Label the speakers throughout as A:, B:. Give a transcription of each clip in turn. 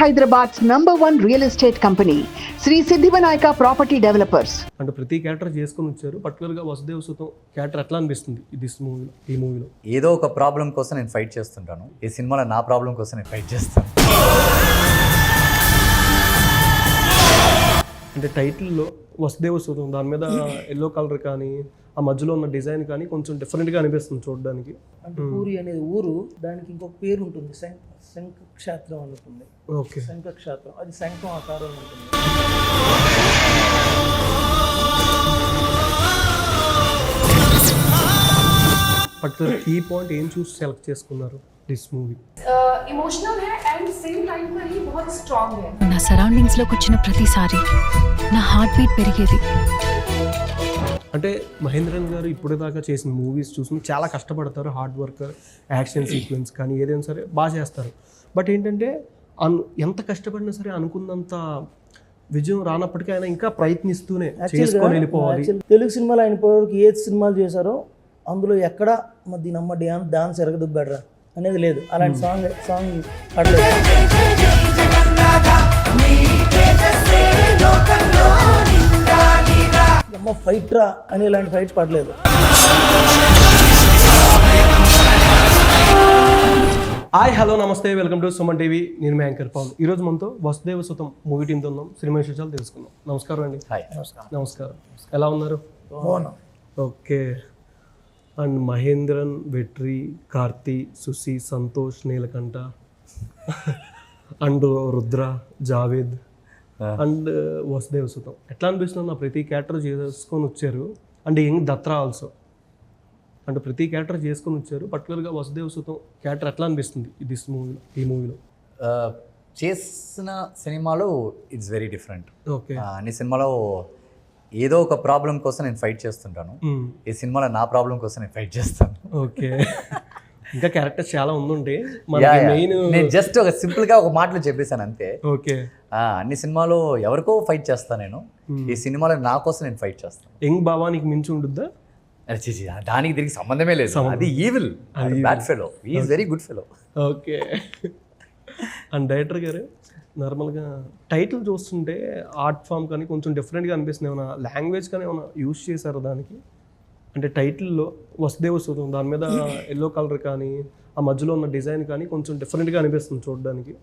A: Hyderabad's #1 real estate company, Sri Siddhivanayaka Property Developers.
B: అంటే ప్రతి character చేసుకొని వచ్చారు. పర్టికులర్గా వసుదేవ్ సుతం క్యారెక్టర్ ఎట్లా అనిపిస్తుంది ఈ మూవీలో?
C: ఏదో ఒక ప్రాబ్లం కోసం నేను ఫైట్ చేస్తుంటాను. ఈ సినిమాలో నా ప్రాబ్లం కోసం నేను ఫైట్ చేస్తాను.
B: అంటే టైటిల్లో వసుదేవ సుతం దాని మీద ఎల్లో కలర్ కానీ ఆ మధ్యలో ఉన్న డిజైన్ కానీ కొంచెం డిఫరెంట్గా అనిపిస్తుంది చూడడానికి.
D: అంటే పూరి అనేది ఊరు, దానికి ఇంకొక పేరు ఉంటుంది, శంఖక్షేత్రం అని ఉంటుంది.
B: ఓకే,
D: శంఖక్షేత్రం అది శంఖం ఆకారంలో ఉంటుంది.
B: పర్టికులర్ కీ పాయింట్ ఏం చూసి సెలెక్ట్ చేసుకున్నారు దిస్ మూవీ?
E: इमोशनल है एंड सेम टाइम पर ही बहुत स्ट्रांग है.
F: నా సరౌండింగ్స్లోకి వచ్చిన ప్రతిసారి నా హార్ట్ బీట్ పెరిగేది.
B: అంటే మహేంద్రన్ గారు ఇప్పటిదాకా చేసిన మూవీస్ చూసి చాలా కష్టపడతారు, హార్డ్ వర్క్, యాక్షన్ సీక్వెన్స్ కానీ ఏదైనా సరే బాగా చేస్తారు. బట్ ఏంటంటే ఎంత కష్టపడినా సరే అనుకున్నంత విజయం రానప్పటికీ ఆయన ఇంకా ప్రయత్నిస్తూనే చేసుకొని వెళ్ళిపోవాలి.
D: తెలుగు సినిమాలో ఆయన ఇప్పటివరకు ఏ సినిమాలు చేశారో అందులో ఎక్కడ దీని అమ్మ డాన్స్ ఎరగదుబ్బాడరా అనేది లేదు. అలాంటి సాంగ్ పడలేదు. అమ్మ ఫైట్ రా అని ఇలాంటి ఫైట్ పడలేదు.
B: హాయ్, హలో, నమస్తే, వెల్కమ్ టు సుమన్ టీవీ. నేను మీ యాంకర్ పవన్. ఈరోజు మనతో వసుదేవ సుతం మూవీ టీంతో ఉన్నాం. సినిమా విశేషాలు తెలుసుకుందాం. నమస్కారం అండి.
C: హాయ్.
B: నమస్కారం. ఎలా ఉన్నారు?
D: అవును.
B: Okay. And Mahendran, Vetri, Karthi, Susi, Santosh, Neelakanta and Rudra, Javed and Vasudev Sutham. ఎట్లా అనిపిస్తుంది? నా ప్రతి క్యారెక్టర్ చేసుకొని వచ్చారు. అండ్ యంగ్ దత్రా ఆల్సో. అంటే ప్రతి క్యారెక్టర్ చేసుకొని వచ్చారు. పర్టికులర్గా వసుదేవ్ సుతం క్యారెక్టర్ ఎట్లా అనిపిస్తుంది ఈ మూవీలో?
C: చేసిన సినిమాలో ఇట్స్ వెరీ డిఫరెంట్.
B: ఓకే.
C: అన్ని సినిమాలో ఏదో ఒక ప్రాబ్లం కోసం నేను ఫైట్ చేస్తుంటాను. ఈ సినిమాలో నా ప్రాబ్లం కోసం నేను ఫైట్ చేస్తాను.
B: ఓకే. ఇంకా క్యారెక్టర్స్ చాలా ఉండుంటే మెయిన్
C: నేను జస్ట్ ఒక సింపుల్ గా ఒక మాటలో చెప్పేశాను అంతే.
B: ఓకే.
C: అన్ని సినిమాలో ఎవరికో ఫైట్ చేస్తాను నేను. ఈ సినిమాలో నా కోసం నేను ఫైట్ చేస్తాను.
B: యంగ్ భావానికి మించి ఉంటుందా?
C: దానికి దీనికి సంబంధమే లేదు. అది evil, bad fellow. Is very good fellow.
B: Okay. And director గారు నార్మల్గా టైటిల్ చూస్తుంటే ఆర్ట్ ఫామ్ కానీ కొంచెం డిఫరెంట్గా అనిపిస్తుంది. ఏమైనా లాంగ్వేజ్ కానీ ఏమైనా యూజ్ చేశారు దానికి? అంటే టైటిల్లో వసుదేవ సుతం దాని మీద ఎల్లో కలర్ కానీ ఆ మధ్యలో ఉన్న డిజైన్ కానీ కొంచెం డిఫరెంట్గా అనిపిస్తుంది చూడడానికి.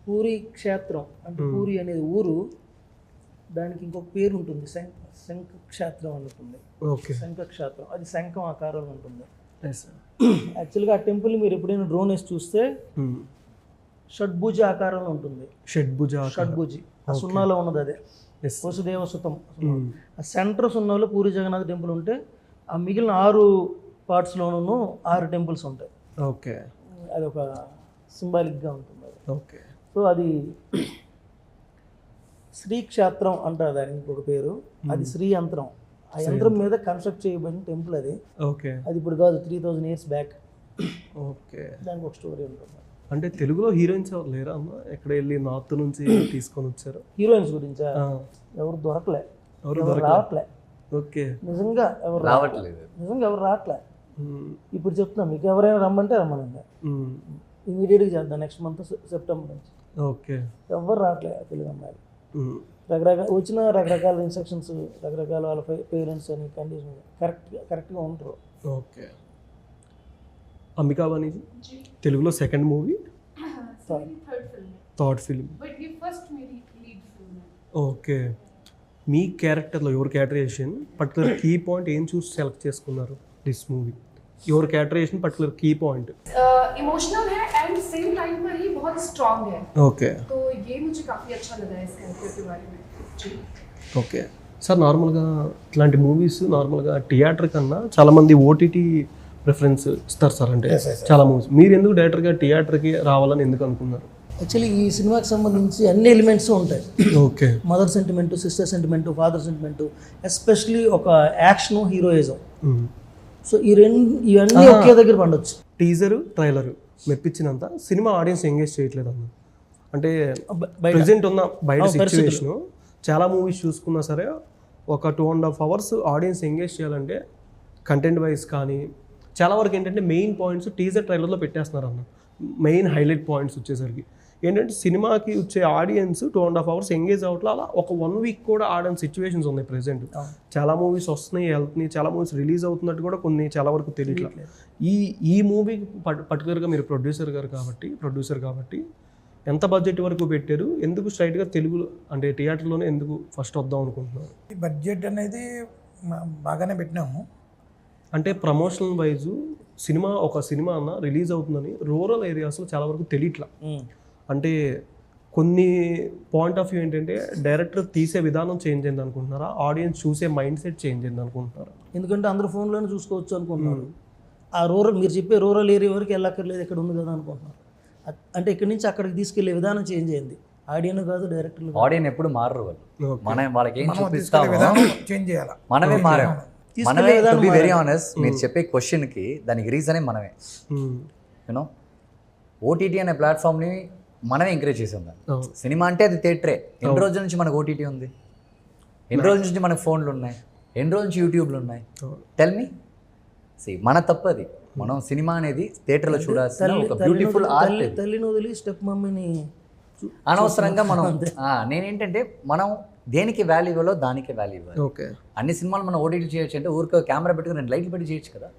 D: పూరి క్షేత్రం అంటే పూరి అనేది ఊరు, దానికి ఇంకొక పేరు ఉంటుంది, శంఖక్షేత్రం అని ఉంటుంది.
B: ఓకే.
D: శంఖక్షేత్రం అది శంఖం ఆకారంలో ఉంటుంది. యాక్చువల్గా ఆ టెంపుల్ మీరు ఎప్పుడైనా డ్రోన్ వేసి చూస్తే షడ్భుజ ఆకారంలో ఉంటుంది. షడ్భుజి ఆ సున్నాలో ఉన్నది అదే వసుదేవ సుతం. ఆ సెంటర్ సున్నాలో పూరి జగన్నాథ్ టెంపుల్ ఉంటే ఆ మిగిలిన 6 పార్ట్స్లోనూ 6 టెంపుల్స్ ఉంటాయి.
B: ఓకే.
D: అది ఒక సింబాలిక్గా ఉంటుంది అది.
B: ఓకే.
D: సో అది శ్రీక్షేత్రం అంటారు దానికి ఇంకొక పేరు. అది శ్రీ యంత్రం. ఆ యంత్రం మీద కన్స్ట్రక్ట్ చేయబడిన టెంపుల్ అది.
B: ఓకే.
D: అది ఇప్పుడు కాదు, 3000 years బ్యాక్.
B: ఓకే.
D: దానికి ఒక స్టోరీ ఉంటుంది.
B: అంటే తెలుగులో హీరోయిన్స్ ఎవరు లేరా అన్న? ఎక్కడ వెళ్ళి నార్త్ నుంచి తీసుకొని వచ్చారు?
D: హీరోయిన్స్ గురించా? ఎవరు దొరకలే, ఎవరు రావట్లే.
B: ఓకే.
D: నిజంగా ఎవరు రావట్లేదు. ఎవరు రావట్లే. ఇప్పుడు చెప్తున్నా మీకు, ఎవరైనా రమ్మంటే రమ్మనండి, ఇమీడియట్గా చేద్దాం నెక్స్ట్ మంత్ సెప్టెంబర్ నుంచి.
B: ఓకే.
D: ఎవరు రావట్లే తెలుగు అమ్మాయిలు. రకరకాల ఇన్స్ట్రక్షన్స్, రకరకాల వాళ్ళ పేరెంట్స్ అని కండిషన్ కరెక్ట్గా ఉంటారు.
B: ఓకే. అంబికా బాణి తెలుగులో second movie, third film. Okay. మీ క్యారెక్టర్లో ఎవరు క్యారెక్టరైజేషన్ పర్టికులర్ కీ పాయింట్ ఏం చూసి సెలెక్ట్ చేసుకున్నారు దిస్ మూవీ? ఎవరు characterization particular key point?
E: Emotional है एंड सेम टाइम पर ही बहुत स्ट्रांग है.
B: ओके.
E: तो ये मुझे काफी अच्छा लगा इस कैरेक्टर के बारे में. जी.
B: Okay sir. నార్మల్గా ఇట్లాంటి మూవీస్ నార్మల్గా థియేటర్ కన్నా చాలామంది ఓటీటీ ప్రిఫరెన్స్ ఇస్తారు సార్. అంటే చాలా మూవీస్ మీరు ఎందుకు డైరెక్టర్గా థియేటర్కి రావాలని ఎందుకు అనుకున్నారు?
D: యాక్చువల్లీ ఈ సినిమాకి సంబంధించి అన్ని ఎలిమెంట్స్ ఉంటాయి.
B: Okay.
D: Mother sentiment, sister sentiment, father sentiment, especially ఒక యాక్షన్, హీరోయిజం. సో ఇవన్నీ ఒకే దగ్గర పండొచ్చు.
B: టీజరు, ట్రైలరు మెప్పించినంత సినిమా ఆడియన్స్ ఎంగేజ్ చేయట్లేదు అన్న. అంటే ప్రెజెంట్ ఉన్న బయట సిచ్యువేషన్ చాలా మూవీస్ చూసుకున్నా సరే ఒక 2.5 hours ఆడియన్స్ ఎంగేజ్ చేయాలంటే కంటెంట్ వైజ్ కానీ చాలా వరకు ఏంటంటే మెయిన్ పాయింట్స్ టీజర్ ట్రైలర్లో పెట్టేస్తున్నారు అన్న. మెయిన్ హైలైట్ పాయింట్స్ వచ్చేసరికి ఏంటంటే సినిమాకి వచ్చే ఆడియన్స్ 2.5 hours ఎంగేజ్ అవట్లో అలా ఒక 1 week కూడా ఆడని సిచ్యువేషన్స్ ఉన్నాయి ప్రెసెంట్. చాలా మూవీస్ వస్తున్నాయి వెళ్తున్నాయి, చాలా మూవీస్ రిలీజ్ అవుతున్నట్టు కూడా కొన్ని చాలా వరకు తెలియట్లేదు. ఈ మూవీకి పర్టికులర్గా మీరు ప్రొడ్యూసర్ కాబట్టి ఎంత బడ్జెట్ వరకు పెట్టారు, ఎందుకు స్ట్రైట్గా తెలుగులో అంటే థియేటర్లోనే ఎందుకు ఫస్ట్ వద్దాం అనుకుంటున్నారు?
G: ఈ బడ్జెట్ అనేది బాగానే పెట్టినాము.
B: అంటే ప్రమోషనల్ వైజ్ ఒక సినిమా అన్న రిలీజ్ అవుతుందని రూరల్ ఏరియాస్లో చాలా వరకు తెలియట్లా. అంటే కొన్ని పాయింట్ ఆఫ్ వ్యూ ఏంటంటే డైరెక్టర్ తీసే విధానం చేంజ్ అయింది అనుకుంటున్నారా, ఆడియన్స్ చూసే మైండ్ సెట్ చేంజ్ అయింది అనుకుంటున్నారా?
D: ఎందుకంటే అందరూ ఫోన్లోనే చూసుకోవచ్చు అనుకుంటున్నారు. ఆ రూరల్ మీరు చెప్పే రూరల్ ఏరియా వరకు వెళ్ళక్కర్లేదు, ఇక్కడ ఉంది కదా అనుకుంటున్నారు. అంటే ఇక్కడి నుంచి అక్కడికి తీసుకెళ్లే విధానం చేంజ్ అయింది. ఆడియన్ కాదు, డైరెక్టర్లు.
C: ఆడియన్ ఎప్పుడు మారరు వాళ్ళు. మనం వాళ్ళకి ఏం
G: తీసుకెళ్ళే
C: చూపిస్తామో
G: విధానం చేంజ్ చేయాలి.
C: మనమే మారాం. మనమే టు బి వెరీ ఆనెస్ట్, మీరు చెప్పే క్వశ్చన్కి దానికి రీజనే మనమే. యూనో ఓటీటీ అనే ప్లాట్ఫామ్ని మనమే ఎంకరేజ్ చేసాం. సినిమా అంటే అది థియేటరే. ఎన్ని రోజుల నుంచి మనకు ఓటీటీ ఉంది, ఎన్ని రోజుల నుంచి మనకు ఫోన్లు ఉన్నాయి, ఎన్ని రోజుల నుంచి యూట్యూబ్లు ఉన్నాయి? Tell me. మన తప్పది. మనం సినిమా అనేది థియేటర్లో చూడాల్సిన ఒక బ్యూటిఫుల్ ఆర్ట్.
D: తల్లిని వదిలి స్టెప్ మమ్మీని
C: అనవసరంగా మనం నేనేంటంటే మనం దేనికి వాల్యూ ఇవ్వాలో దానికి వాల్యూ ఇవ్వాలి.
B: ఓకే,
C: అన్ని సినిమాలు మనం ఓటీటీ చేయొచ్చు అంటే ఊరికే కెమెరా పెట్టుకుని 2 లైట్లు పెట్టి చేయొచ్చు కదా.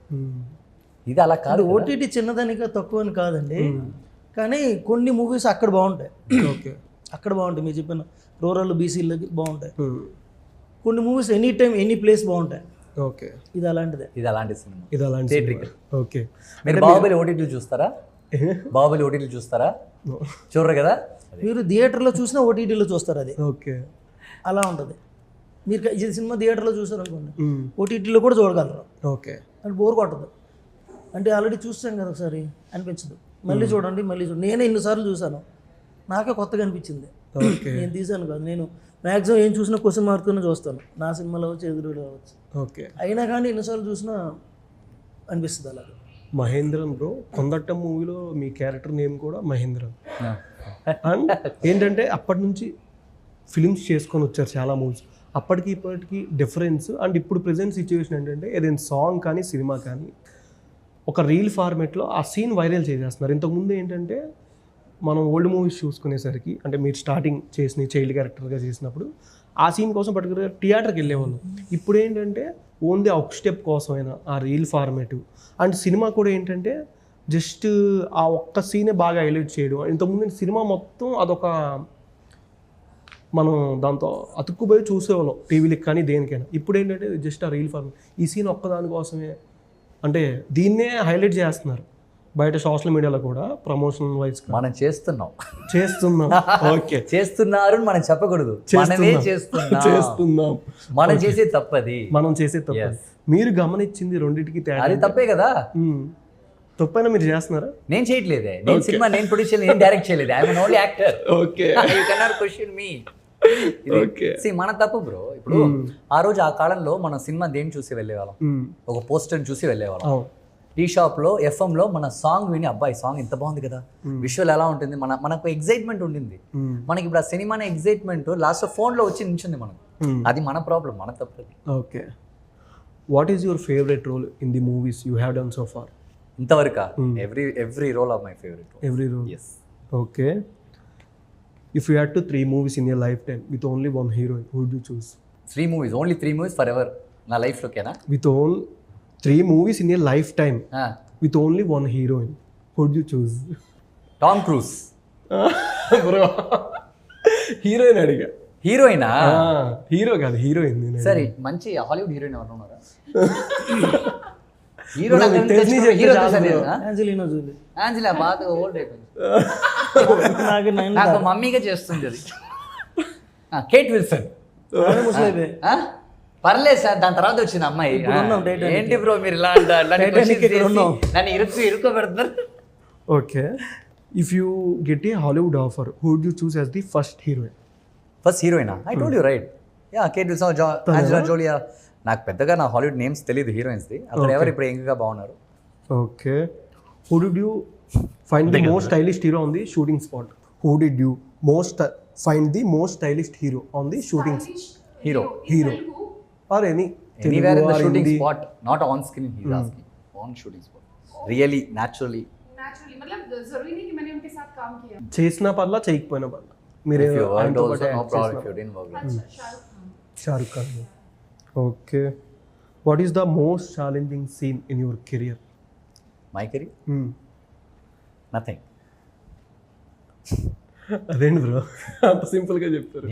C: ఇది అలా కాదు.
D: ఓటీటీ చిన్నదానిగా తక్కువ అని కాదండి, కానీ కొన్ని మూవీస్ అక్కడ బాగుంటాయి.
B: ఓకే,
D: అక్కడ బాగుంటాయి. మీరు చెప్పిన రూరల్ బీసీలకి బాగుంటాయి. కొన్ని movies any time any place బాగుంటాయి.
B: ఓకే,
D: ఇది అలాంటిదే.
C: ఇది అలాంటి సినిమా.
B: ఇది అలాంటి
C: థియేటర్కి.
B: ఓకే,
C: మీరు బాహుబలి ఓటీటీలు చూస్తారా? బాహుబలి ఓటీటీలు చూస్తారా? చూడరు కదా.
D: మీరు థియేటర్లో చూసినా ఓటీటీలో చూస్తారు. అది
B: ఓకే,
D: అలా ఉంటుంది. మీరు ఈ సినిమా థియేటర్లో చూసారు అనుకోండి, ఓటీటీలో కూడా చూడగలరు.
B: ఓకే,
D: అంటే బోర్ కొట్టదు. అంటే ఆల్రెడీ చూస్తాం కదా ఒకసారి అనిపించదు. మళ్ళీ చూడండి. నేనే ఎన్నిసార్లు చూసాను, నాకే కొత్తగా అనిపించింది. నేను తీసాను కాదు, నేను మ్యాక్సిమం ఏం చూసినా క్వశ్చన్ మార్కునే చూస్తాను. నా సినిమాలో అవచ్చు, ఎదురు అవ్వచ్చు.
B: ఓకే,
D: అయినా కానీ ఎన్నిసార్లు చూసినా అనిపిస్తుంది అలాగే.
B: మహేంద్రన్ బ్రో, కొందట్ట మూవీలో మీ క్యారెక్టర్ నేమ్ కూడా మహేంద్రన్. అండ్ ఏంటంటే అప్పటి నుంచి ఫిలిమ్స్ చేసుకొని వచ్చారు చాలా మూవీస్. అప్పటికి ఇప్పటికి డిఫరెన్స్. అండ్ ఇప్పుడు ప్రజెంట్ సిచ్యువేషన్ ఏంటంటే ఏదైనా సాంగ్ కానీ సినిమా కానీ ఒక రీల్ ఫార్మేట్లో ఆ సీన్ వైరల్ చేసేస్తున్నారు. ఇంతకుముందు ఏంటంటే మనం ఓల్డ్ మూవీస్ చూసుకునేసరికి, అంటే మీరు స్టార్టింగ్ చేసిన చైల్డ్ క్యారెక్టర్గా చేసినప్పుడు ఆ సీన్ కోసం పర్టికులర్గా థియేటర్కి వెళ్ళేవాళ్ళు. ఇప్పుడు ఏంటంటే ఓన్లీ ఆ ఒక స్టెప్ కోసమైనా ఆ రీల్ ఫార్మేట్. అండ్ సినిమా కూడా ఏంటంటే జస్ట్ ఆ ఒక్క సీనే బాగా హైలైట్ చేయడం. ఇంతకుముందు సినిమా మొత్తం అదొక మనం దాంతో అతుక్కుపోయి చూసేవాళ్ళం టీవీలకి కానీ దేనికైనా. ఇప్పుడు ఏంటంటే జస్ట్ ఆ రీల్ ఫార్మేట్, ఈ సీన్ ఒక్కదానికోసమే అంటే దీన్నే హైలైట్ చేస్తున్నారు బయట సోషల్ మీడియాలో కూడా ప్రమోషనల్ వైజ్.
C: మనం చేస్తున్నాం.
B: ఓకే,
C: చేస్తున్నారు మనం చెప్పకూడదు, మనమే చేస్తున్నాం. మనం చేసే తప్పది.
B: మీరు గమనించింది రెండింటికి తేడా?
C: అది తప్పే కదా.
B: తప్పైనా మీరు చేస్తున్నారా?
C: నేను చేయట్లేదే. నేను సినిమా నేను ప్రొడ్యూస్ చేయలేదు, నేను డైరెక్ట్ చేయలేదు. I'm only actor.
B: Okay,
C: you cannot question me. మన తప్పు బ్రో. ఇప్పుడు ఆ రోజు ఆ కాలంలో మనం సినిమా దేని చూసి వెళ్ళేవాళ్ళం? ఒక పోస్టర్ చూసి వెళ్ళేవాళ్ళం. టీ షాప్లో ఎఫ్ఎంలో మన సాంగ్ విని, అబ్బాయి సాంగ్ ఇంత బాగుంది కదా, విజువల్ ఎలా ఉంటుంది, మనకు ఎగ్జైట్మెంట్ ఉండింది. మనకి ఇప్పుడు ఆ సినిమానే ఎగ్జైట్మెంట్ లాస్ట్ ఫోన్లో వచ్చి నించుంది మనకు. అది మన ప్రాబ్లం, మన తప్పది.
B: Okay, what is your favourite role in the movies you have done so far?
C: ఇంతవరకు every role of my favourite.
B: Every role?
C: Yes.
B: Okay, if you had to 3 movies in your lifetime with only one heroine, who would you choose?
C: 3 movies, only 3 movies forever na life lo kena?
B: With all 3 movies in your lifetime with only one heroine, who would you choose?
C: Tom Cruise.
B: Bro, heroine adiga.
C: Heroine ah?
B: Hero kaadu, heroine.
C: Sari manchi Hollywood heroine evaru unnara? Hero Angelina Jolie. Angela బాగా old అయిపోయింది, నాకు మమ్మీగా చేస్తుంది అది. Kate Wilson పర్లేదు sir, దాని తర్వాత వచ్చిన అమ్మాయి. ఏంటి బ్రో మీరు ఇలా నన్ను ఇరుక్కోబెడతారు.
B: Okay, if you get a Hollywood offer, who would you choose as the first heroine?
C: First హీరోయినా? I told you right. Ya, Kate Wilson, Angelina Jolie. నాకు పెద్దగా నా హాలీవుడ్ నేమ్స్ తెలియదు హీరోయిన్స్ది. అక్కడ ఎవరు ఇప్పుడు ఎంగగా బాగున్నారు?
B: Okay, who did you find the most stylist hero on the shooting spot? Who did you find the most stylist hero on the shooting hero or
C: anywhere in the shooting spot, not on screen, he's asking on shooting spot, really naturally.
E: naturally. मतलब जरूरी नहीं कि मैंने उनके साथ काम किया.
B: చేసిన పర్లా చేయకపోయినా పర్లా మీరు
C: If you worked
B: ఆయనతో
C: also,
B: పాటు
C: no
B: act
C: problem
B: చేసినా
C: if you didn't work.
E: अच्छा Shahrukh Khan.
B: Shahrukh Khan. Okay, what is the most challenging scene in your career?
C: My career? Nothing.
B: అదేంటి బ్రో అంత సింపుల్గా చెప్తారు?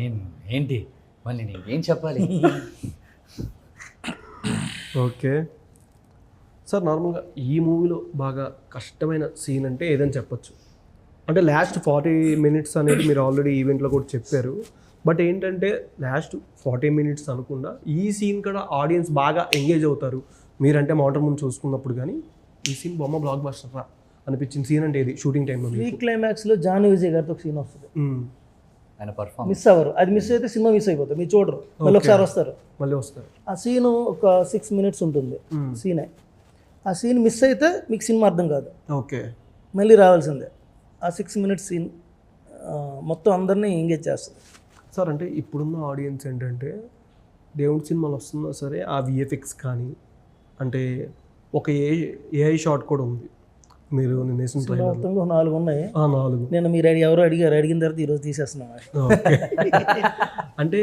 C: ఏంటి మళ్ళీ నేను ఏం చెప్పాలి?
B: ఓకే సార్, నార్మల్గా ఈ మూవీలో బాగా కష్టమైన సీన్ అంటే ఏదని చెప్పొచ్చు? అంటే లాస్ట్ 40 minutes అనేది మీరు ఆల్రెడీ ఈవెంట్లో కూడా చెప్పారు, బట్ ఏంటంటే లాస్ట్ 40 minutes అనకుండా ఈ సీన్ కూడా ఆడియన్స్ బాగా ఎంగేజ్ అవుతారు మీరంటే మోటార్ ముందు చూసుకున్నప్పుడు, కానీ ఈ సీన్ బొమ్మ బ్లాక్ బస్టర్ రా అనిపించిన సీన్ అంటే ఇది షూటింగ్ టైంలో?
D: ఈ క్లైమాక్స్లో జానీ విజయ్ గారితో ఒక సీన్ వస్తుంది,
C: ఆయన పర్ఫార్మెన్స్
D: మిస్ అవ్వరు. అది మిస్ అయితే సినిమా మిస్ అయిపోతుంది, మీరు చూడరు, మళ్ళీ ఒకసారి వస్తారు.
B: మళ్ళీ వస్తారు.
D: ఆ సీను ఒక 6 minutes ఉంటుంది సీనే. ఆ సీన్ మిస్ అయితే మీకు సినిమా అర్థం కాదు,
B: ఓకే,
D: మళ్ళీ రావాల్సిందే. ఆ 6 minutes సీన్ మొత్తం అందరినీ ఎంగేజ్ చేస్తుంది.
B: సార్ అంటే ఇప్పుడున్న ఆడియన్స్ ఏంటంటే దేవుడి సినిమాలు వస్తున్నా సరే ఆ విఎఫ్ఎక్స్ కానీ అంటే ఒక ఏఐ షాట్ కూడా ఉంది. మీరు నేను వేసిన ట్రైలర్
D: మొత్తంగా 4 ఉన్నాయి.
B: 4
D: నేను మీరు ఎవరో అడిగారు, అడిగిన తర్వాత ఈరోజు తీసేస్తున్నాం.
B: అంటే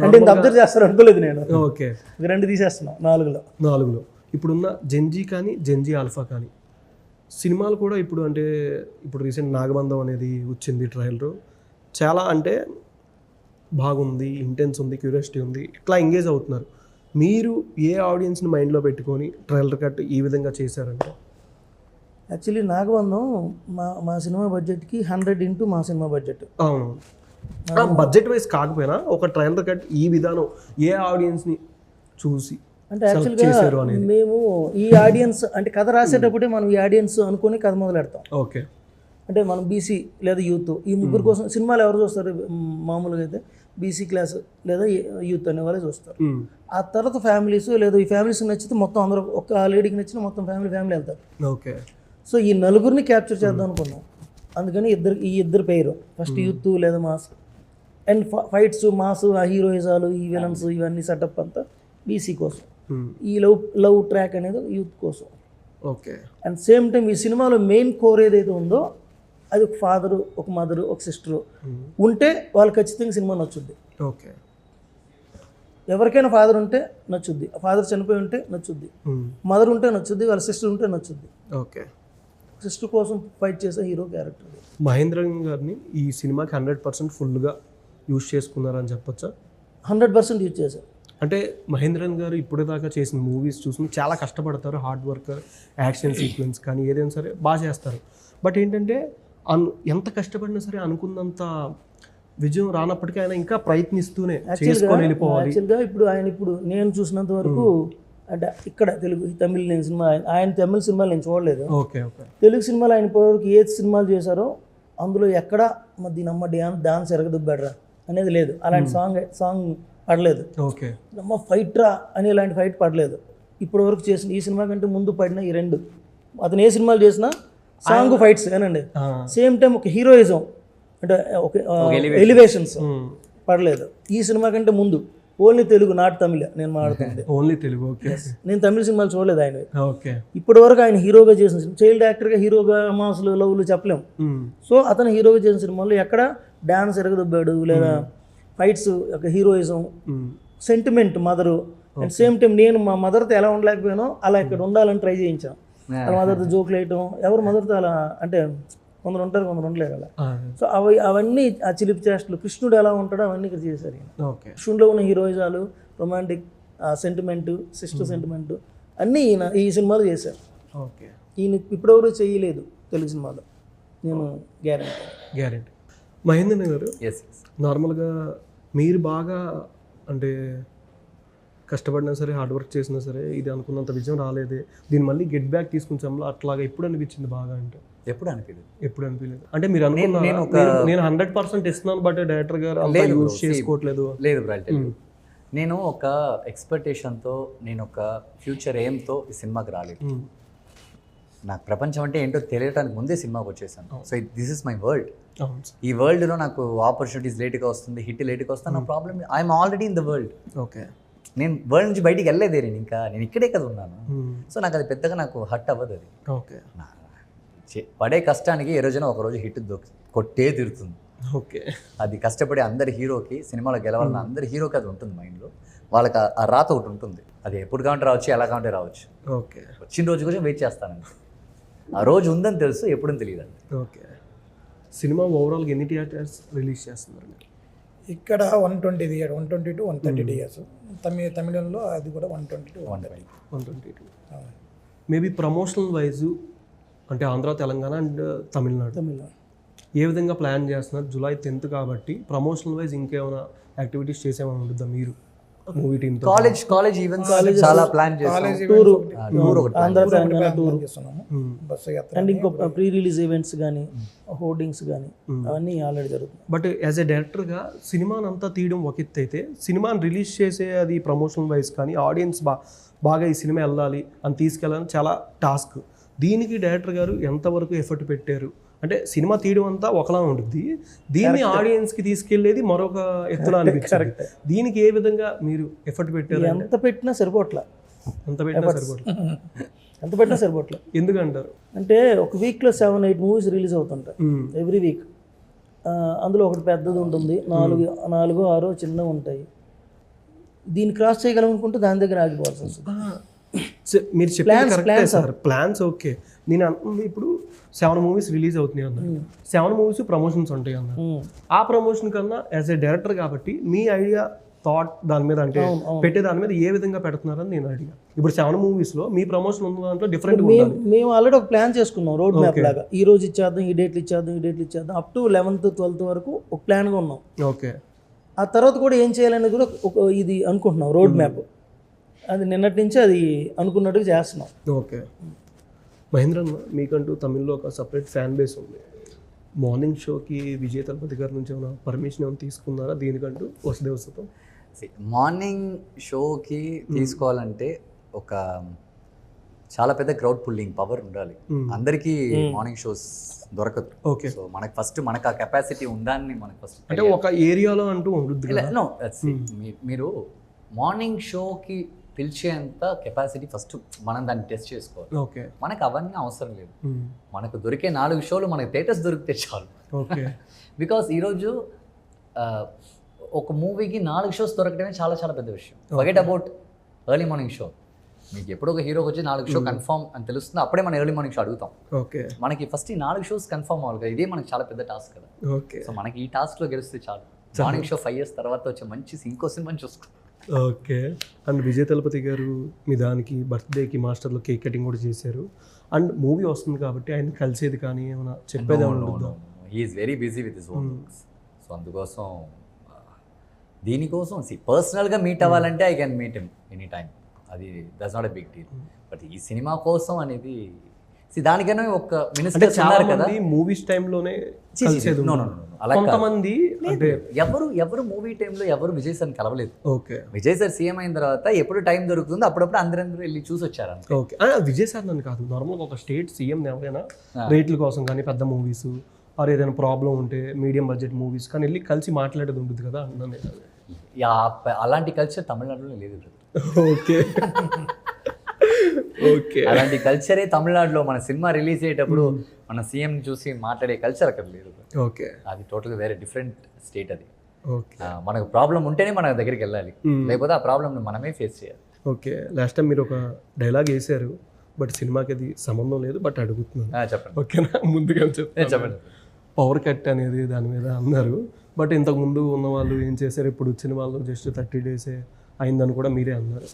D: అంటే ఇంత అబ్జర్వ్ చేస్తారు అనుకోలేదు నేను.
B: ఓకే,
D: 2 తీసేస్తున్నాం 4లో.
B: ఇప్పుడున్న జెన్జీ కానీ జెన్జీ ఆల్ఫా కానీ సినిమాలు కూడా ఇప్పుడు అంటే ఇప్పుడు రీసెంట్ నాగబంధం అనేది వచ్చింది ట్రైలర్, చాలా అంటే బాగుంది, ఇంటెన్స్ ఉంది, క్యూరియాసిటీ ఉంది, ఇట్లా ఎంగేజ్ అవుతున్నారు. మీరు ఏ ఆడియన్స్ని మైండ్లో పెట్టుకొని ట్రైలర్ కట్ ఈ విధంగా చేశారంటే?
D: యాక్చువల్లీ నాగబంధం మా సినిమా బడ్జెట్కి 100 into మా సినిమా బడ్జెట్.
B: అవును, బడ్జెట్ వైజ్ కాకపోయినా ఒక ట్రైలర్ కట్ ఈ విధానం ఏ ఆడియన్స్ని చూసి
D: అంటే యాక్చువల్గా మేము ఈ ఆడియన్స్ అంటే కథ రాసేటప్పుడే మనం ఈ ఆడియన్స్ అనుకొని కథ మొదలెడతాం.
B: ఓకే,
D: అంటే మనం బీసీ లేదా యూత్ ఈ ముగ్గురు కోసం సినిమాలు ఎవరు చూస్తారు? మామూలుగా అయితే బీసీ క్లాస్ లేదా యూత్ అనే వాళ్ళే చూస్తారు. ఆ తర్వాత ఫ్యామిలీస్ లేదా ఈ ఫ్యామిలీస్ నచ్చితే మొత్తం అందరూ ఒక లేడీకి నచ్చిన మొత్తం ఫ్యామిలీ వెళ్తారు.
B: ఓకే,
D: సో ఈ నలుగురిని క్యాప్చర్ చేద్దాం అనుకున్నాం. అందుకని ఈ ఇద్దరు పేరు ఫస్ట్ యూత్ లేదా మాస్ అండ్ ఫైట్స్ మాస్, ఆ హీరోయిజాలు, ఈ విలన్స్ ఇవన్నీ సెటప్ అంతా బీసీ కోసం. ఈ లవ్ ట్రాక్ అనేది యూత్ కోసం.
B: ఓకే,
D: అండ్ సేమ్ టైం ఈ సినిమాలో మెయిన్ కోర్ ఏదైతే ఉందో అది ఒక ఫాదరు, ఒక మదరు, ఒక సిస్టరు ఉంటే వాళ్ళు ఖచ్చితంగా సినిమా నచ్చుద్ది.
B: ఓకే,
D: ఎవరికైనా ఫాదర్ ఉంటే నచ్చుద్ది, ఫాదర్ చనిపోయి ఉంటే నచ్చుద్ది, మదర్ ఉంటే నచ్చుద్ది, వాళ్ళ సిస్టర్ ఉంటే నచ్చుద్ది.
B: ఓకే,
D: సిస్టర్ కోసం ఫైట్ చేసే హీరో క్యారెక్టర్.
B: మహేంద్రన్ గారిని ఈ సినిమాకి 100% ఫుల్గా యూజ్ చేసుకున్నారని చెప్పొచ్చా?
D: 100% యూజ్ చేశారు.
B: అంటే మహేంద్రన్ గారు ఇప్పటిదాకా చేసిన మూవీస్ చూసి చాలా కష్టపడతారు, హార్డ్ వర్క్, యాక్షన్ సీక్వెన్స్ కానీ ఏదైనా సరే బాగా చేస్తారు. బట్ ఏంటంటే ఎంత కష్టపడినా సరే అనుకున్నంత విజయం రానప్పటికీ ఆయన ఇంకా ప్రయత్నిస్తూనే చేసుకొని వెళ్ళిపోవాలి.
D: యాక్చువల్గా ఇప్పుడు నేను చూసినంత వరకు అంటే ఇక్కడ తెలుగు తమిళ్ నేను సినిమా ఆయన తమిళ సినిమాలు నేను చూడలేదు.
B: ఓకే, ఓకే,
D: తెలుగు సినిమాలు ఆయన ఇప్పటివరకు ఏ సినిమాలు చేశారో అందులో ఎక్కడ దీనమ్మ డాన్స్ ఎరగదుబ్బాడ్రా అనేది లేదు, అలాంటి సాంగ్ పడలేదు.
B: ఓకే,
D: అమ్మ ఫైట్ రా అని ఇలాంటి ఫైట్ పడలేదు ఇప్పటి వరకు చేసిన. ఈ సినిమా కంటే ముందు పడిన ఈ 2 అతను ఏ సినిమాలు చేసినా సాంగ్ ఫైట్స్ ఏనండి. సేమ్ టైం ఒక హీరోయిజం అంటే ఒక ఎలివేషన్స్ పడలేదు ఈ సినిమా కంటే ముందు. ఓన్లీ తెలుగు, నాట్ తమిళ నేను మాట్లాడుతుంది.
B: ఓన్లీ తెలుగు. ఓకే,
D: నేను తమిళ సినిమాలు చూడలేదు ఆయన.
B: ఓకే,
D: ఇప్పటి వరకు ఆయన హీరోగా చేసిన చైల్డ్ యాక్టర్గా హీరోగా మాసులు లవ్లు చెప్పలేము. సో అతను హీరోగా చేసిన సినిమాల్లో ఎక్కడ డాన్స్ ఎరగదొబ్బాడు లేదా ఫైట్స్, ఒక heroism, sentiment, mother. And same time నేను మా మదర్తో ఎలా ఉండలేకపోయానో అలా ఇక్కడ ఉండాలని ట్రై చేయించాను. వాళ్ళ మదర్తో జోకులు వేయటం, ఎవరు మదర్తో అలా అంటే కొందరు ఉంటారు, కొందరు ఉండలేరు అలా. సో అవన్నీ ఆ చిలిపి చేష్టలు, కృష్ణుడు ఎలా ఉంటాడో అవన్నీ ఇక్కడ చేశారు. కృష్ణుడిలో ఉన్న హీరోయిజాలు, రొమాంటిక్ సెంటిమెంట్, సిస్టర్ సెంటిమెంట్ అన్నీ ఈయన ఈ సినిమాలో చేశారు.
B: ఓకే,
D: ఈయన ఇప్పటివరకు చేయలేదు తెలుగు సినిమాలో, నేను గ్యారెంటీ.
B: మహేంద్రన్ గారు, నార్మల్గా మీరు బాగా అంటే కష్టపడినా సరే, హార్డ్ వర్క్ చేసినా సరే ఇది అనుకున్నంత విజయం రాలేదే, దీన్ని మళ్ళీ గెట్ బ్యాక్ తీసుకుంటాంలో అట్లాగా ఎప్పుడు అనిపించింది బాగా? అంటే ఎప్పుడు అనిపించలేదు అంటే మీరు అనుకున్నారు నేను 100% ఇస్తున్నాను బట్ డైరెక్టర్ గారు అంత యూజ్ చేసుకోవట్లేదు?
C: లేదు బ్రో, నేను ఒక ఎక్స్పెక్టేషన్తో, నేను ఒక ఫ్యూచర్ ఎయిమ్తో ఈ సినిమాకి రాలేదు. నాకు ప్రపంచం అంటే ఏంటో తెలియడానికి ముందే సినిమాకి వచ్చేసాను. So this is my world. ఈ వరల్డ్లో నాకు ఆపర్చునిటీస్ లేట్గా వస్తుంది, హిట్ లేట్గా వస్తుంది, నా problem I'm already in the world.
B: Okay,
C: నేను వరల్డ్ నుంచి బయటికి వెళ్ళలేదే, నేను ఇక్కడే కదా ఉన్నాను. సో నాకు అది పెద్దగా నాకు హట్ అవ్వదు. అది
B: ఓకే,
C: పడే కష్టానికి ఏ రోజైనా ఒక రోజు హిట్ కొట్టే తీరుతుంది.
B: ఓకే.
C: అది కష్టపడే అందరి హీరోకి, సినిమాలో గెలవాలన్న అందరి హీరోకి అది ఉంటుంది మైండ్లో. వాళ్ళకి ఆ రాత ఒకటి ఉంటుంది. అది ఎప్పుడు కావంటే రావచ్చు, ఎలా కావంటే రావచ్చు.
B: ఓకే.
C: వచ్చిన రోజు కోసం వెయిట్ చేస్తానండి. ఆ రోజు ఉందని తెలుసు, ఎప్పుడని తెలియదండి.
B: ఓకే. సినిమా ఓవరాల్గా ఎన్ని థియేటర్స్ రిలీజ్ చేస్తున్నారు?
G: ఇక్కడ 120 థియేటర్, 120 to 130 థియేటర్స్. తమిళంలో అది కూడా 120 to 130.
B: 122. మేబీ ప్రమోషనల్ వైజ్ అంటే ఆంధ్ర, తెలంగాణ అండ్ తమిళనాడు ఏ విధంగా ప్లాన్ చేస్తున్నారు? జూలై 10th కాబట్టి ప్రమోషనల్ వైజ్ ఇంకేమైనా యాక్టివిటీస్ చేసేమని ఉంటుందా మీరు మూవీ టీమ్?
C: కాలేజ్ ఈవెంట్స్ చాలా ప్లాన్ చేస్తాం.
D: టూర్ ఆంధ్ర తెలంగాణ టూర్
G: చేస్తున్నాము. బస్సు యాత్ర
D: అండ్ ఇంకో ప్రీ రిలీజ్ ఈవెంట్స్ కానీ హోర్డింగ్స్ కానీ అవన్నీ ఆల్రెడీ జరుగుతుంది.
B: బట్ యాజ్ ఎ డైరెక్టర్గా సినిమాని అంతా తీయడం ఒక ఎత్తు అయితే, సినిమాని రిలీజ్ చేసే అది ప్రమోషనల్ వైజ్ కానీ ఆడియన్స్ బాగా ఈ సినిమా వెళ్ళాలి అని తీసుకెళ్ళాలని చాలా టాస్క్. దీనికి డైరెక్టర్ గారు ఎంతవరకు ఎఫర్ట్ పెట్టారు? అంటే సినిమా తీయడం అంతా ఒకలా ఉంటుంది, దీన్ని ఆడియన్స్కి తీసుకెళ్లేది మరొక ఎత్తున అనిపించారు. దీనికి ఏ విధంగా మీరు ఎఫర్ట్ పెట్టారు?
D: ఎంత పెట్టినా సరిపోట్లా. ఎందుకంటారు అంటే ఒక వీక్లో 7-8 మూవీస్ రిలీజ్ అవుతుంటాయి ఎవ్రీ వీక్. అందులో ఒకటి పెద్దది ఉంటుంది, 4-6 చిన్నవి ఉంటాయి. దీన్ని క్రాస్ చేయగలనుకుంటే దాని దగ్గర ఆగిపోవాల్సి వస్తుంది.
B: మీరు చెప్పారు కరెక్టే సార్, ప్లాన్స్ ఓకే. నేను అనుకుంది ఇప్పుడు 7 మూవీస్ రిలీజ్ అవుతున్నాయి అన్నారు, 7 మూవీస్ ప్రమోషన్స్ ఉంటాయి అన్నారు. ఆ ప్రమోషన్ కన్నా యాజ్ ఏ డైరెక్టర్ కాబట్టి మీ ఐడియా థాట్ దాని మీద అంటే పెట్టే దాని మీద ఏ విధంగా పెడుతున్నారని నేను అడిగా. ఇప్పుడు 7 మూవీస్లో మీ ప్రమోషన్ ఉన్న దాంట్లో డిఫరెంట్.
D: మేము ఆల్రెడీ ఒక ప్లాన్ చేసుకున్నాం, రోడ్ మ్యాప్ లాగా. ఈ రోజు ఇచ్చేద్దాం, ఈ డేట్లు ఇచ్చేద్దాం అప్ టు 11th 12th వరకు ఒక ప్లాన్గా ఉన్నాం.
B: ఓకే.
D: ఆ తర్వాత కూడా ఏం చేయాలనేది కూడా ఒక ఇది అనుకుంటున్నాం, రోడ్ మ్యాప్. అది నిన్నటి నుంచి అది అనుకున్నట్టుగా చేస్తున్నాం.
B: ఓకే. మహేంద్ర అన్న, మీకంటూ తమిళ్లో ఒక సపరేట్ ఫ్యాన్ బేస్ ఉంది. మార్నింగ్ షోకి విజయ్ తలపతి గారి నుంచి ఏమైనా పర్మిషన్ ఏమైనా తీసుకున్నారా దీనికంటూ వసుదేవసుతం?
C: మార్నింగ్ షోకి తీసుకోవాలంటే ఒక చాలా పెద్ద క్రౌడ్ పుల్లింగ్ పవర్ ఉండాలి. అందరికీ మార్నింగ్ షోస్ దొరకదు.
B: ఓకే.
C: సో మనకు ఫస్ట్ మనకు ఆ కెపాసిటీ ఉందాన్ని మనకు ఫస్ట్
B: అంటే ఒక ఏరియాలో అంటూ ఉంటుంది.
C: మీరు మార్నింగ్ షోకి పిలిచేంత కెపాసిటీ ఫస్ట్ మనం దాన్ని టెస్ట్ చేసుకోవాలి.
B: ఓకే.
C: మనకు అవన్నీ అవసరం లేదు. మనకు దొరికే 4 షోలు మనకు థియేటర్స్ దొరికితే చాలు.
B: ఓకే.
C: బికాస్ ఈరోజు ఒక మూవీకి 4 షోస్ దొరకడమే చాలా చాలా పెద్ద విషయం. Forget about early morning show. మీకు ఎప్పుడు ఒక హీరోకి వచ్చి 4 షో కన్ఫర్మ్ అని తెలుస్తుంది, అప్పుడే మనం ఎర్లీ మార్నింగ్ షో అడుగుతాం.
B: ఓకే.
C: మనకి ఫస్ట్ ఈ 4 షోస్ కన్ఫర్మ్ అవ్వాలి కదా, ఇదే మనకి చాలా పెద్ద టాస్క్ కదా.
B: ఓకే.
C: సో మనకి ఈ టాస్క్లో గెలిస్తే చాలు. మార్నింగ్ షో 5 years తర్వాత వచ్చే మంచి ఇంకో సినిమాని చూసుకో.
B: ఓకే. అండ్ విజయ్ తలపతి గారు మీ దానికి బర్త్డేకి మాస్టర్లో కేక్ కటింగ్ కూడా చేశారు. అండ్ మూవీ వస్తుంది కాబట్టి ఆయన కలిసేది కానీ ఏమైనా చెప్పేది ఉంటుందా?
C: He is very busy with his own works. So అందుకోసం దీనికోసం పర్సనల్గా మీట్ అవ్వాలంటే I can meet him any time. అది that's not a big deal. But ఈ సినిమా కోసం అనేది దానికైనా ఒక మినిస్టర్
B: చాలా మంది మూవీస్ టైంలోనే కలిసేది. కొంతమంది అంటే
C: ఎవరు మూవీ టైంలో ఎవరు విజయ్ సార్ని కలవలేదు.
B: ఓకే.
C: విజయ్ సార్ సీఎం అయిన తర్వాత ఎప్పుడు టైం దొరుకుతుందో అప్పుడప్పుడు అందరూ వెళ్ళి చూసి వచ్చారు.
B: ఓకే. విజయ్ సార్ నన్ను కాదు, నార్మల్గా ఒక స్టేట్ సీఎం ఎవరైనా రేట్ల కోసం కానీ పెద్ద మూవీస్ ఆర్ ఏదైనా ప్రాబ్లం ఉంటే మీడియం బడ్జెట్ మూవీస్ కానీ వెళ్ళి కలిసి మాట్లాడేది ఉంటుంది కదా అన్నాను.
C: అలాంటి కల్చర్ తమిళనాడులో లేదు.
B: ఓకే. ఓకే.
C: అలాంటి కల్చరే తమిళనాడులో మన సినిమా రిలీజ్ అయ్యేటప్పుడు మన సీఎం చూసి మాట్లాడే కల్చర్ అక్కడ లేదు.
B: ఓకే.
C: అది టోటల్గా వేరే డిఫరెంట్ స్టేట్ అది.
B: ఓకే.
C: మనకు ప్రాబ్లం ఉంటేనే మన దగ్గరికి వెళ్ళాలి, లేకపోతే ఆ ప్రాబ్లంని మనమే ఫేస్ చేయాలి.
B: ఓకే. లాస్ట్ టైం మీరు ఒక డైలాగ్ వేశారు, బట్ సినిమాకి అది సంబంధం లేదు, బట్ అడుగుతున్నాను.
C: చెప్పండి.
B: ఓకేనా? ముందుగా చెప్పండి. పవర్ కట్ అనేది దాని మీద అన్నారు, బట్ ఇంతకుముందు ఉన్న వాళ్ళు ఏం చేశారు, ఇప్పుడు వచ్చిన వాళ్ళు జస్ట్ 30 days అయిందని కూడా మీరే అన్నారు.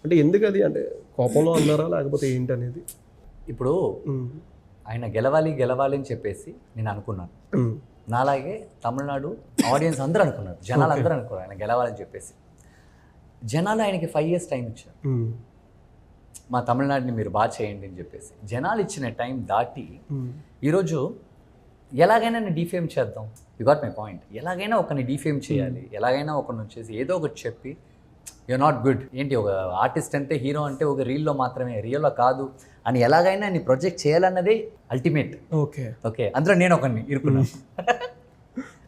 B: అంటే ఎందుకు అది, అంటే కోపంలో అన్నారా లేకపోతే ఏంటి అనేది?
C: ఇప్పుడు ఆయన గెలవాలి అని చెప్పేసి నేను అనుకున్నాను. నాలాగే తమిళనాడు ఆడియన్స్ అందరూ అనుకున్నారు, జనాలు అందరూ అనుకున్నారు ఆయన గెలవాలని చెప్పేసి. జనాలు ఆయనకి 5 years టైం ఇచ్చారు, మా తమిళనాడుని మీరు బాగా చేయండి అని చెప్పేసి. జనాలు ఇచ్చిన టైం దాటి ఈరోజు ఎలాగైనా నేను డిఫేమ్ చేద్దాం. You got my point. ఎలాగైనా ఒకరిని డిఫేమ్ చేయాలి, ఎలాగైనా ఒకరిని వచ్చేసి ఏదో ఒకటి చెప్పి యూఆర్ నాట్ గుడ్, ఏంటి ఒక ఆర్టిస్ట్ అంటే హీరో అంటే ఒక రీల్లో మాత్రమే, రియల్లో కాదు అని ఎలాగైనా నీ ప్రొజెక్ట్ చేయాలన్నదే అల్టిమేట్. ఓకే. అందులో నేను ఒకరిని ఇరుకున్నాను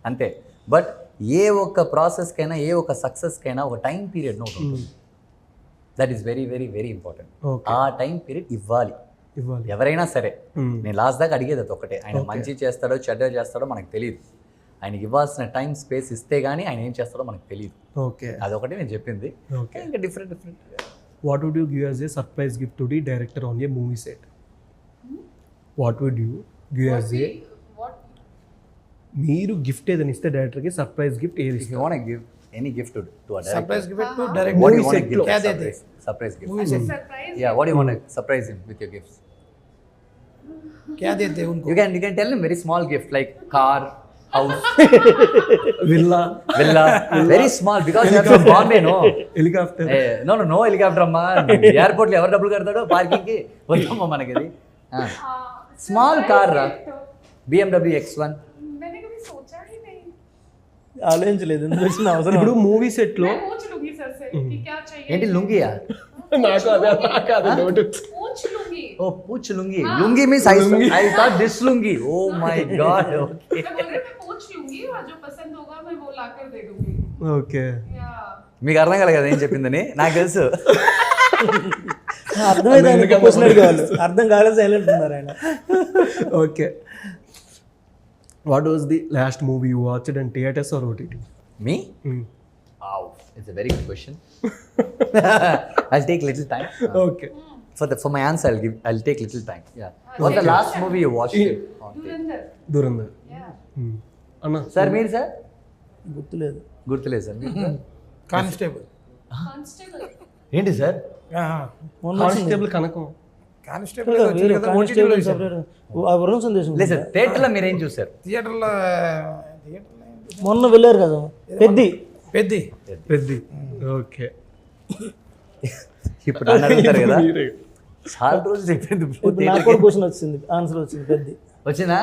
C: అంతే. బట్ ఏ ఒక్క ప్రాసెస్కైనా ఏ ఒక్క సక్సెస్కైనా ఒక టైం పీరియడ్ ఉంటుంది. That is very very very important. ఆ టైం పీరియడ్ ఇవ్వాలి.
B: ఇవ్వాలి.
C: ఎవరైనా సరే నేను లాస్ట్ దాకా అడిగేది అది ఒకటే, ఆయన మంచి చేస్తాడో చెడ్డ చేస్తాడో మనకు తెలియదు. ఆయనకి ఇవ్వాల్సిన టైం స్పేస్ ఇస్తే గానీ ఆయన ఏం చేస్తాడో మనకు తెలియదు.
B: ఓకే,
C: అదొకటి నేను చెప్పింది.
B: ఓకే.
C: ఇంకా different
B: what would you give as a surprise gift to the director on a movie set? What would you give as a,
E: What?
B: మీరు గిఫ్ట్ ఏదైనా ఇస్తే డైరెక్టర్కి సర్ప్రైజ్ గిఫ్ట్ ఏది
C: if you want give any gift to a director,
G: surprise gift to direct
C: what do you want to
B: set
C: give?
B: lo.
G: क्या देते?
C: Surprise gift.
E: Surprise?
C: Yeah, what do you want to surprise him with your gifts?
G: क्या देते हैं उनको?
C: You can tell him very small gift like car, house,
B: villa,
C: villa, very small because you are from Bombay, no?
B: Helicopter.
C: No helicopter అమ్మా. Airport లో ఎవరు డబ్బులు కడతాడో parking కి వద్దమ్మా మనకి ఇది. స్మాల్ కార్ రా, BMW X1.
E: मैंने कभी सोचा ही नहीं.
D: ఆలోచించలేదు, ఎందుకు వచ్చిన అవసరం.
B: ఇప్పుడు మూవీ సెట్ లో
E: मैं पूछ लूंगी सर से कि क्या चाहिए.
C: ఏంటి లుంగియా?
B: నాకు అదే డౌట్.
E: पूछ लूंगी.
C: ఓ పూచ్ లుంగి. Lungi means I thought this lungi. Oh my god. Okay.
E: मैं बोल रही मैं पूछ लूंगी और जो पसंद होगा मैं वो लाकर दे दूंगी.
B: ఓకే,
E: या
C: మీకు అర్థం కాలేదు కదా ఏం చెప్పిందని, నాకు తెలుసు.
D: అర్థమైతే ఆయనకి క్వశ్చన్ అడిగేవాళ్ళు, అర్థం కాలేదు సైలెంట్ ఉన్నారు ఆయన.
B: Okay. What was the last movie you watched and theatres or OTT?
C: Me? Wow, it's a very good question. I'll take little time.
B: Okay,
C: For my answer, I'll take little time. Yeah. What's the last movie you watched?
E: धुरंधर.
B: దూరందర్.
E: या
B: అన్న
C: Sir, మీరు sir
D: గుర్తులేదు.
C: గుర్తులేదు sir.
G: Constable
E: constable.
C: ఏంటి sir?
B: Constable కనకం.
G: Constable
D: వేరే constable separate Varun సందేశం.
C: లేదు sir, థియేటర్లో మీరు ఏం చూసారు?
G: థియేటర్లో
D: మొన్న వెళ్ళారు కదా పెద్ది.
B: పెద్ది. ఓకే,
C: ఇప్పుడు నన్ను అడుగుతారు కదా, చాలా రోజులు చెప్పింది.
D: ఇప్పుడు నాకు కూడా క్వశ్చన్ వచ్చింది, ఆన్సర్ వచ్చింది పెద్ది.
C: వచ్చిందా?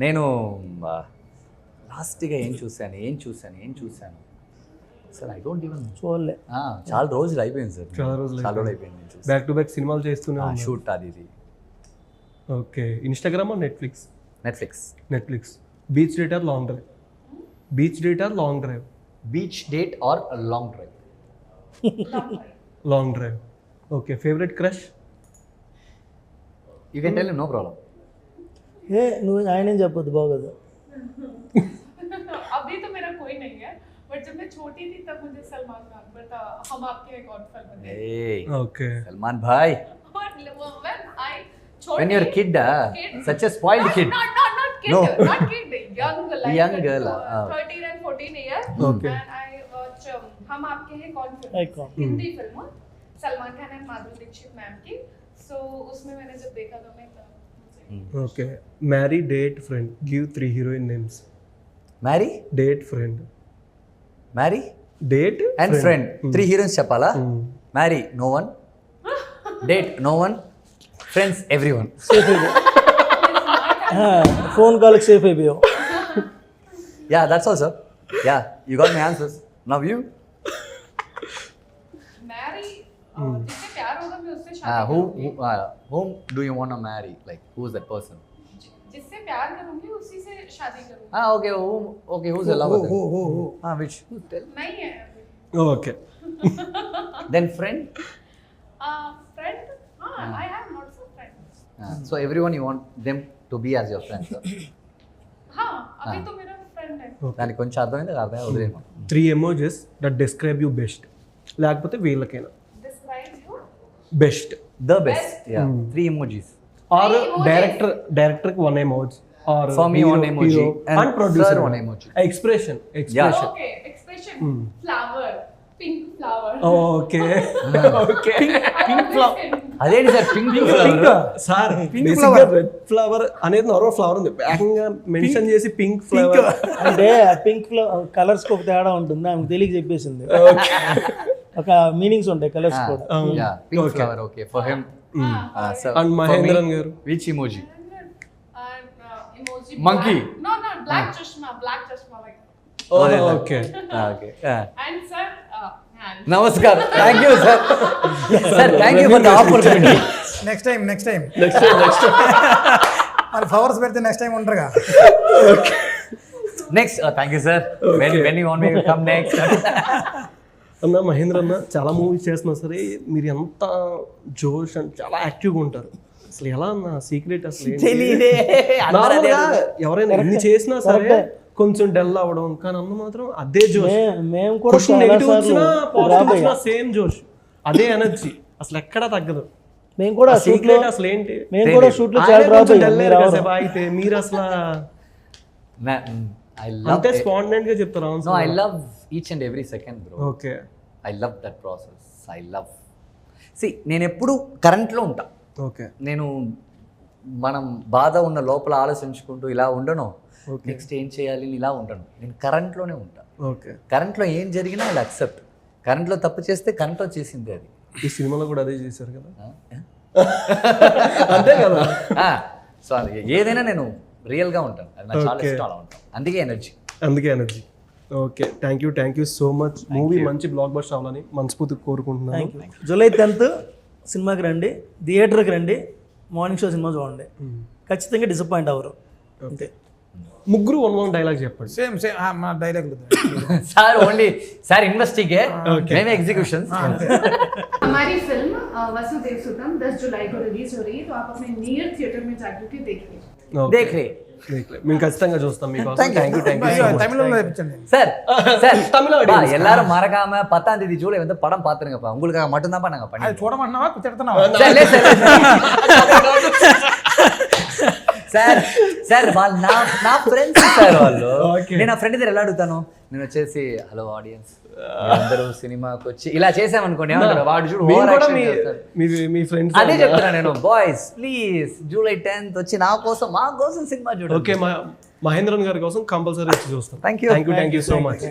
C: నేను లాస్ట్గా ఏం చూశాను సార్, ఐ డోంట్ ఈవెన్
D: చూడలే.
C: చాలా రోజులు అయిపోయింది సార్.
B: చాలా రోజులు
C: అయిపోయింది నేను చూసి.
B: బ్యాక్ టు బ్యాక్ సినిమాలు చేస్తూనే ఉన్నారు.
C: షూట్ అది ఇది.
B: Okay, Instagram or Netflix?
C: Netflix.
B: Netflix. Beach date or long drive? Beach date or long drive?
C: Beach date or long drive?
B: Long drive. Okay, favourite crush?
C: You can tell him, no problem.
D: నువ్వు ఆయన ఏం చెప్పొద్దు, బాగోదు.
E: अभी तो मेरा कोई नहीं है, बट जब मैं छोटी थी तब मुझे सलमान खान, बट हम आपके हैं कौन फिल्म में थे.
B: Okay,
C: Salman Bhai.
E: But when I छोटी
C: When you're a kid, such a spoiled kid.
E: Not kid,
C: No.
E: not kid, young, like
C: Young girl,
E: 13 and 14 years.
B: Okay.
E: And I watch हम Aapke Hain Koun film,
D: Icon.
E: Hindi film, Salman Khan and Madhuri Dixit ma'am की. So उसमें मैंने जब देखा तो मैं
B: okay. Marry, date, friend. Give 3 heroine names.
C: Marry,
B: date, friend.
C: Marry
B: date
C: and friend. 3 heroines చెప్పాలా? Marry no one, date no one, friends every one.
D: Safe అయిపోయావు, phone కాల్కి సేఫ్ అయిపోయావు.
C: Ya, that's all sir. Ya, you got my answers. Now you.
E: Marry जिससे प्यार होगा मैं उससे शादी
C: whom do you want to marry? Like, who is that person?
E: जिससे प्यार करूंगी उसी से शादी करूंगी.
C: Okay, who's the lover then? Which?
E: नहीं है
B: ఓకే.
C: Then friend?
E: फ्रेंड. हाँ, I have lots of friends.
C: So everyone you want them to be as your friends.
E: हाँ, अभी तो मेरा फ्रेंड है.
C: దానికి కొంచెం అర్థమైంది, అర్థం వదిలేమో.
B: 3 emojis that describe you best. లేకపోతే వీళ్ళకైనా
E: Describe you.
B: Best.
C: The best. Yeah. 3 emojis.
B: Or డైరెక్టర్కి 1 emoji. Or
C: For me, 1 emoji.
B: And producer
C: sir, 1 emoji.
B: Expression.
E: Okay, expression. Flower. Pink flower.
B: Okay, okay.
E: Pink flower.
C: అదేంటి sir pink flower?
B: Sir బేసిక్గా red flower అనేది normal flower ఉంది, ఏకంగా mention చేసి pink flower.
D: అంటే pink కలర్స్కి ఒక తేడా ఉంటుంది, ఆమెకు తెలియక చెప్పేసింది. ఒక మీనింగ్స్ ఉంటాయి కలర్స్ కూడా.
C: Yeah, pink flower. Okay, for him. So
B: and Mahendran గారు
C: which emoji?
E: And emoji.
C: Monkey.
E: Black. No, black chashma. Black chashma like.
B: Okay.
C: Okay.
E: And sir, hand.
C: Namaskar. Thank you, sir. Sir, thank you for the opportunity.
G: Next time మరి flowers పెడితే next time ఉంటారుగా.
C: Next, thank you, sir. When you want me to come next?
B: అన్న మహేంద్ర అన్న చాలా movies చేస్తున్నా సరే మీరు ఎంత జోష్ అండ్ చాలా యాక్టివ్గా ఉంటారు. అసలు ఎలా అన్న సీక్రెట్ అసలు ఏంటి? నార్మల్గా ఎవరైనా ఎన్ని చేసినా సరే కొంచెం డల్ అవ్వడం, కానీ అన్న మాత్రం అదే జోష్.
D: మేము కూడా
B: క్వశ్చన్ నెగిటివ్ వచ్చినా పాజిటివ్ వచ్చినా సేమ్ జోష్, అదే ఎనర్జీ అసలు ఎక్కడా తగ్గదు.
D: మేము కూడా
B: సీక్రెట్ అసలు ఏంటి?
D: మేము కూడా షూట్లో
B: ఆయన
D: చాలా డ్రాప్
B: కొంచెం dull అయ్యారు కాసేపు ఆగితే, మీరు అసలు
C: ఐ లవ్
B: అంతే స్పాంటేనియస్ గా చెప్తారు.
C: No I love each and every second bro.
B: Okay,
C: I love that process. I love నేను ఎప్పుడు కరెంట్లో ఉంటా.
B: ఓకే,
C: నేను మనం బాధ ఉన్న లోపల ఆలోచించుకుంటూ ఇలా ఉండను, నెక్స్ట్ ఏం చేయాలి ఇలా ఉండను. నేను కరెంట్లోనే ఉంటా.
B: ఓకే.
C: కరెంట్లో ఏం జరిగినా ఐ అక్సెప్ట్. కరెంట్లో తప్పు చేస్తే కరెంట్లో చేసింది అది.
B: ఈ సినిమాలో కూడా అదే చేశారు కదా, అంతే కదా.
C: సో అది ఏదైనా నేను రియల్గా ఉంటాను, అది నాకు చాలా ఇష్టం అలా ఉంటాను. అందుకే energy. Okay, thank you so much. Movie మంచి బ్లాక్ బస్టర్ అవ్వాలని మనస్ఫూర్తిగా కోరుకుంటున్నాను.
D: జూలై 10th సినిమాకి రండి, థియేటర్కి రండి, మార్నింగ్ షో సినిమా చూడండి, ఖచ్చితంగా డిసప్పాయింట్ అవ్వరు. అంతే.
B: ముగ్గురు 1 డైలాగ్ చెప్పండి.
G: సేమ్ మా dialogue
C: sir only sir investigate, మేమే ఎగ్जीक्यूशन.
E: हमारी फिल्म वसुदेव सुतम 10 जुलाई को रिलीज हो रही है, तो आप अपने नियर थिएटर में जाकर के देखिए.
C: దేఖ్లే
B: మేము ఖచ్చితంగా చూస్తాం మీకోసం. Thank you.
G: తమిళంలో చెప్పించండి
C: சார் சார்
B: தமிழ் audience.
C: எல்லாரும் மறக்காம 10ஆம் தேதி ஜூலை வந்து படம் பாத்துருங்கப்பா. உங்களுக்காக மட்டும் தான் நாங்க பண்ணி.
G: అది చూడమన్నావా తిడుతున్నావా?
C: సార్ సార్ వాళ్ళు నా ఫ్రెండ్స్ సార్ వాళ్ళు. నేను నా ఫ్రెండ్ దగ్గర ఎలా అడుగుతాను, నేను వచ్చేసి హలో ఆడియన్స్ అందరూ సినిమాకి వచ్చి ఇలా చేసామనుకోండి, ఏమంటారు వాడు చూడు ఓవర్ యాక్షన్ చేస్తాడు.
B: మీ ఫ్రెండ్స్
C: అదే చెప్తున్నా నేను, బాయ్స్ ప్లీజ్ జూలై 10th వచ్చి నా కోసం మా కోసం సినిమా చూడండి.
B: ఓకే, మహేంద్రన్ గారి కోసం కంపల్సరీ వచ్చి చూస్తాం.
C: Thank you
B: so much.